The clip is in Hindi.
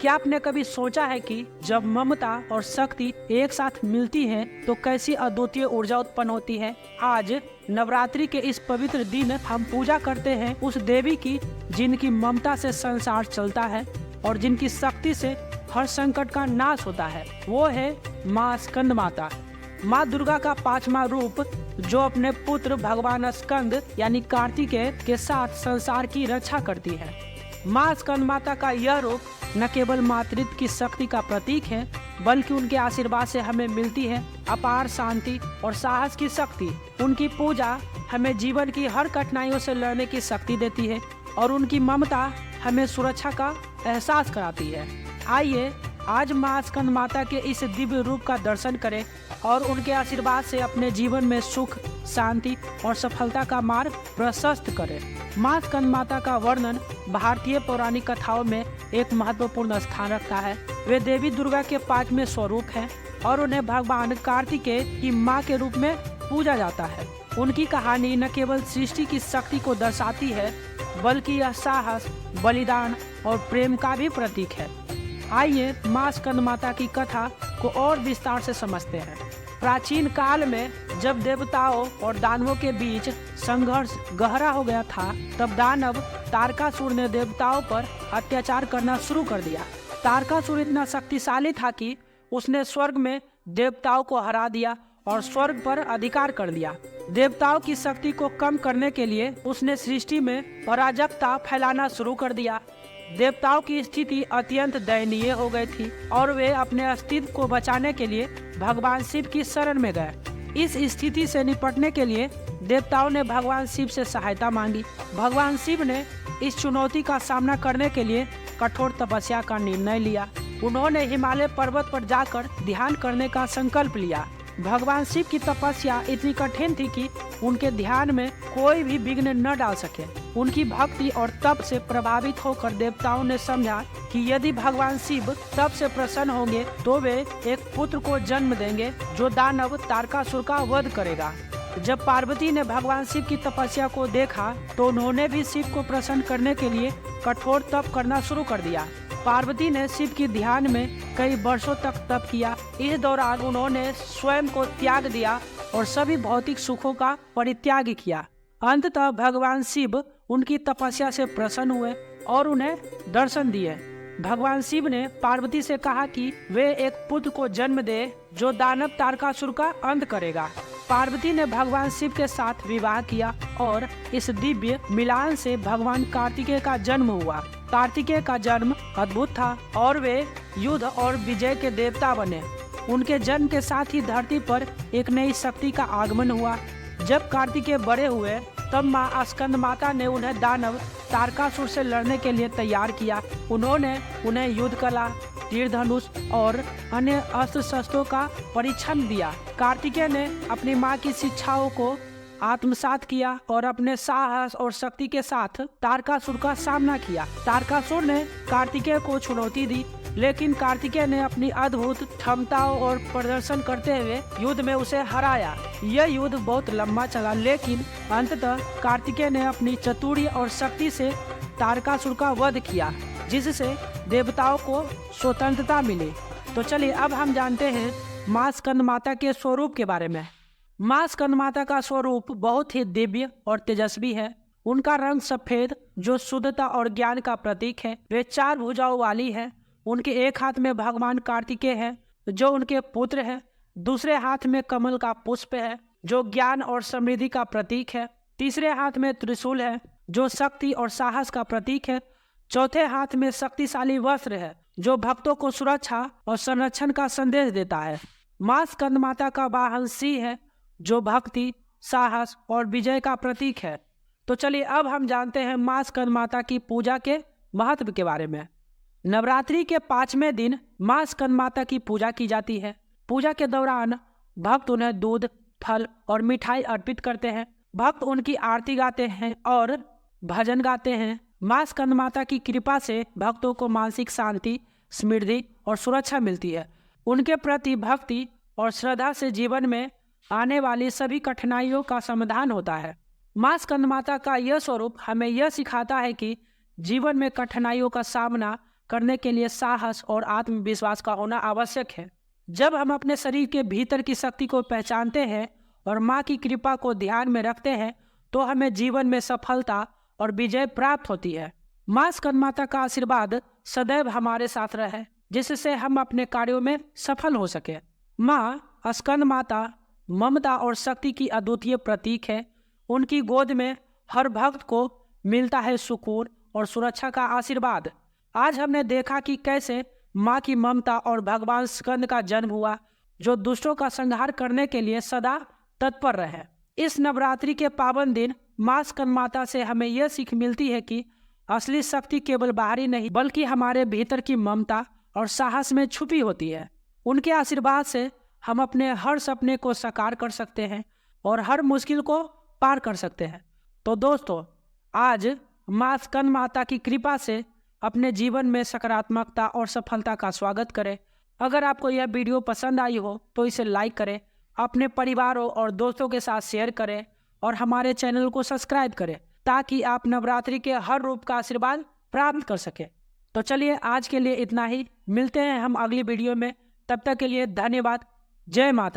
क्या आपने कभी सोचा है कि जब ममता और शक्ति एक साथ मिलती हैं तो कैसी अद्वितीय ऊर्जा उत्पन्न होती है। आज नवरात्रि के इस पवित्र दिन हम पूजा करते हैं उस देवी की जिनकी ममता से संसार चलता है और जिनकी शक्ति से हर संकट का नाश होता है। वो है माँ स्कंद माता। माँ दुर्गा का पांचवा रूप जो अपने पुत्र भगवान स्कंद यानी कार्तिकेय के साथ संसार की रक्षा करती है। माँ स्कंद माता का यह रूप न केवल मातृत्व की शक्ति का प्रतीक है बल्कि उनके आशीर्वाद से हमें मिलती है अपार शांति और साहस की शक्ति। उनकी पूजा हमें जीवन की हर कठिनाइयों से लड़ने की शक्ति देती है और उनकी ममता हमें सुरक्षा का एहसास कराती है। आइए आज माँ स्कंद माता के इस दिव्य रूप का दर्शन करें और उनके आशीर्वाद से अपने जीवन में सुख, शांति और सफलता का मार्ग प्रशस्त करें। माँ स्कंद माता का वर्णन भारतीय पौराणिक कथाओं में एक महत्वपूर्ण स्थान रखता है। वे देवी दुर्गा के पांचवें स्वरूप हैं और उन्हें भगवान कार्तिकेय की माँ के रूप में पूजा जाता है। उनकी कहानी न केवल सृष्टि की शक्ति को दर्शाती है बल्कि यह साहस, बलिदान और प्रेम का भी प्रतीक है। आइए माँ स्कंद माता की कथा को और विस्तार से समझते हैं। प्राचीन काल में जब देवताओं और दानवों के बीच संघर्ष गहरा हो गया था तब दानव तारकासुर ने देवताओं पर अत्याचार करना शुरू कर दिया। तारकासुर इतना शक्तिशाली था कि उसने स्वर्ग में देवताओं को हरा दिया और स्वर्ग पर अधिकार कर लिया। देवताओं की शक्ति को कम करने के लिए उसने सृष्टि में अराजकता फैलाना शुरू कर दिया। देवताओं की स्थिति अत्यंत दयनीय हो गई थी और वे अपने अस्तित्व को बचाने के लिए भगवान शिव की शरण में गए। इस स्थिति से निपटने के लिए देवताओं ने भगवान शिव से सहायता मांगी। भगवान शिव ने इस चुनौती का सामना करने के लिए कठोर तपस्या का निर्णय लिया। उन्होंने हिमालय पर्वत पर जाकर ध्यान करने का संकल्प लिया। भगवान शिव की तपस्या इतनी कठिन थी कि उनके ध्यान में कोई भी विघ्न न डाल सके। उनकी भक्ति और तप से प्रभावित होकर देवताओं ने समझा कि यदि भगवान शिव तप से प्रसन्न होंगे तो वे एक पुत्र को जन्म देंगे जो दानव तारकासुर का वध करेगा। जब पार्वती ने भगवान शिव की तपस्या को देखा तो उन्होंने भी शिव को प्रसन्न करने के लिए कठोर तप करना शुरू कर दिया। पार्वती ने शिव की ध्यान में कई वर्षों तक तप किया। इस दौरान उन्होंने स्वयं को त्याग दिया और सभी भौतिक सुखों का परित्याग किया। अंततः भगवान शिव उनकी तपस्या से प्रसन्न हुए और उन्हें दर्शन दिए। भगवान शिव ने पार्वती से कहा कि वे एक पुत्र को जन्म दे जो दानव तारकासुर का अंत करेगा। पार्वती ने भगवान शिव के साथ विवाह किया और इस दिव्य मिलान से भगवान कार्तिकेय का जन्म हुआ। कार्तिकेय का जन्म अद्भुत था और वे युद्ध और विजय के देवता बने। उनके जन्म के साथ ही धरती पर एक नई शक्ति का आगमन हुआ। जब कार्तिकेय बड़े हुए तब माँ स्कंद माता ने उन्हें दानव तारकासुर से लड़ने के लिए तैयार किया। उन्होंने उन्हें युद्ध कला, तीर धनुष और अन्य अस्त्र शस्त्रों का परीक्षण दिया। कार्तिकेय ने अपनी माँ की शिक्षाओं को आत्मसात किया और अपने साहस और शक्ति के साथ तारकासुर का सामना किया। तारकासुर ने कार्तिकेय को चुनौती दी लेकिन कार्तिकेय ने अपनी अद्भुत क्षमताओं और प्रदर्शन करते हुए युद्ध में उसे हराया। यह युद्ध बहुत लंबा चला लेकिन अंततः कार्तिकेय ने अपनी चतुरी और शक्ति से तारकासुर का वध किया जिससे देवताओं को स्वतंत्रता मिली। तो चलिए अब हम जानते हैं माँ स्कंद माता के स्वरूप के बारे में। माँ स्कंद माता का स्वरूप बहुत ही दिव्य और तेजस्वी है। उनका रंग सफेद जो शुद्धता और ज्ञान का प्रतीक है। वे 4 भुजाओं वाली है। उनके एक हाथ में भगवान कार्तिकेय है जो उनके पुत्र है। दूसरे हाथ में कमल का पुष्प है जो ज्ञान और समृद्धि का प्रतीक है। तीसरे हाथ में त्रिशूल है जो शक्ति और साहस का प्रतीक है। चौथे हाथ में शक्तिशाली वस्त्र है जो भक्तों को सुरक्षा और संरक्षण का संदेश देता है। माँ स्कंद माता का वाहन सिंह है जो भक्ति, साहस और विजय का प्रतीक है। तो चलिए अब हम जानते हैं माँ स्कंद माता की पूजा के महत्व के बारे में। नवरात्रि के 5वें दिन माँ स्कंद माता की पूजा की जाती है। पूजा के दौरान भक्त उन्हें दूध, फल और मिठाई अर्पित करते हैं। भक्त उनकी आरती गाते हैं और भजन गाते हैं। माँ स्कंद माता की कृपा से भक्तों को मानसिक शांति, समृद्धि और सुरक्षा मिलती है। उनके प्रति भक्ति और श्रद्धा से जीवन में आने वाली सभी कठिनाइयों का समाधान होता है। माँ स्कंद माता का यह स्वरूप हमें यह सिखाता है कि जीवन में कठिनाइयों का सामना करने के लिए साहस और आत्मविश्वास का होना आवश्यक है। जब हम अपने शरीर के भीतर की शक्ति को पहचानते हैं और माँ की कृपा को ध्यान में रखते हैं तो हमें जीवन में सफलता और विजय प्राप्त होती है। माँ स्कंदमाता का आशीर्वाद सदैव हमारे साथ रहे, जिससे हम अपने कार्यों में सफल हो सके। माँ स्कंदमाता ममता और शक्ति की अद्वितीय प्रतीक है। उनकी गोद में हर भक्त को मिलता है सुकून और सुरक्षा का आशीर्वाद। आज हमने देखा कि कैसे माँ की ममता और भगवान स्कंद का जन्म हुआ, जो दुष्टों का संहार करने के लिए सदा तत्पर रहे। इस नवरात्रि के पावन दिन माँ स्कंदमाता से हमें यह सीख मिलती है कि असली शक्ति केवल बाहरी नहीं बल्कि हमारे भीतर की ममता और साहस में छुपी होती है। उनके आशीर्वाद से हम अपने हर सपने को साकार कर सकते हैं और हर मुश्किल को पार कर सकते हैं। तो दोस्तों, आज माँ स्कंदमाता की कृपा से अपने जीवन में सकारात्मकता और सफलता का स्वागत करें। अगर आपको यह वीडियो पसंद आई हो तो इसे लाइक करें, अपने परिवारों और दोस्तों के साथ शेयर करें और हमारे चैनल को सब्सक्राइब करें ताकि आप नवरात्रि के हर रूप का आशीर्वाद प्राप्त कर सकें। तो चलिए, आज के लिए इतना ही। मिलते हैं हम अगली वीडियो में। तब तक के लिए धन्यवाद। जय माता।